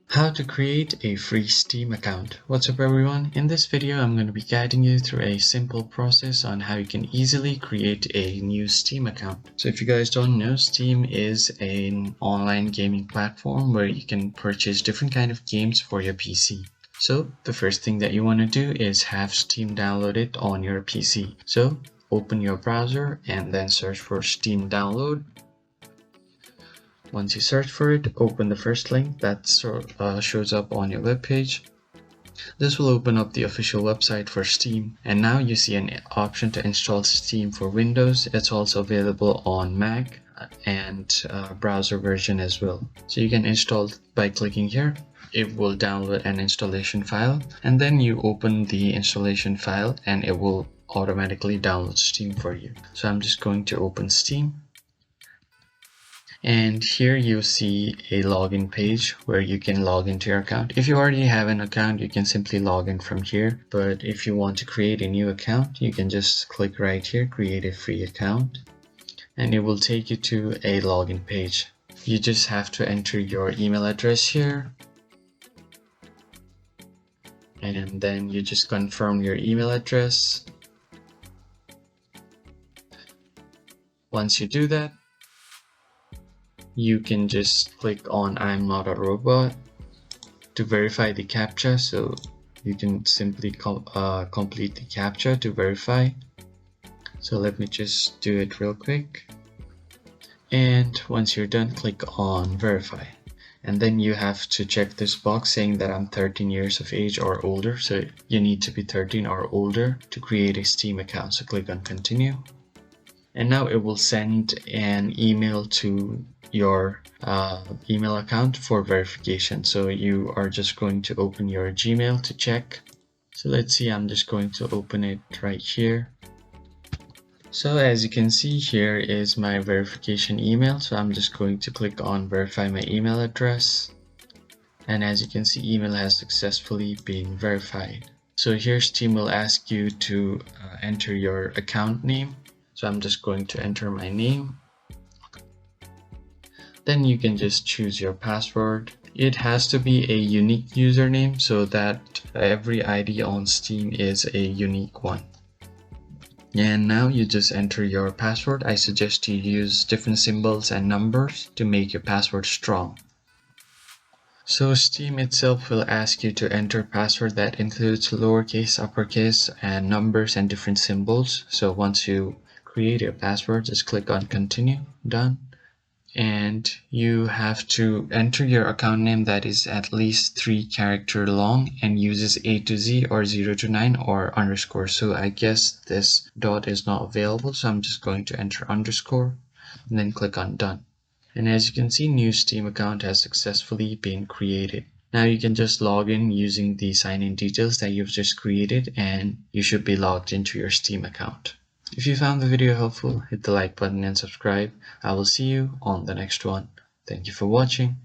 How to create a free Steam account. What's up everyone? In this video I'm going to be guiding you through a simple process on how you can easily create a new Steam account. So if you guys don't know, Steam is an online gaming platform where you can purchase different kind of games for your PC. So the first thing that you want to do is have Steam downloaded on your PC. So open your browser and then search for Steam download. Once you search for it, open the first link that shows up on your web page. This will open up the official website for Steam, and now you see an option to install Steam for Windows. It's also available on Mac and browser version as well. So you can install by clicking here. It will download an installation file, and then you open the installation file and it will automatically download Steam for you. So I'm just going to open Steam. And here you see a login page where you can log into your account. If you already have an account, you can simply log in from here. But if you want to create a new account, you can just click right here, create a free account, and it will take you to a login page. You just have to enter your email address here. And then you just confirm your email address. Once you do that, you can just click on I'm not a robot to verify the CAPTCHA. So you can simply complete the CAPTCHA to verify. So let me just do it real quick. And once you're done, click on verify. And then you have to check this box saying that I'm 13 years of age or older. So you need to be 13 or older to create a Steam account. So click on continue. And now it will send an email to your email account for verification. So you are just going to open your Gmail to check. So let's see, I'm just going to open it right here. So as you can see, here is my verification email. So I'm just going to click on verify my email address. And as you can see, email has successfully been verified. So here Steam will ask you to enter your account name. So I'm just going to enter my name. Then you can just choose your password. It has to be a unique username so that every ID on Steam is a unique one. And now you just enter your password. I suggest you use different symbols and numbers to make your password strong. So Steam itself will ask you to enter password that includes lowercase, uppercase, and numbers and different symbols. So once you create your password, just click on continue, done. And you have to enter your account name that is at least 3 characters long and uses A to Z or 0 to 9 or underscore. So I guess this dot is not available, so I'm just going to enter underscore and then click on done. And as you can see, new Steam account has successfully been created. Now you can just log in using the sign-in details that you've just created, and you should be logged into your Steam account. If you found the video helpful, hit the like button and subscribe. I will see you on the next one. Thank you for watching.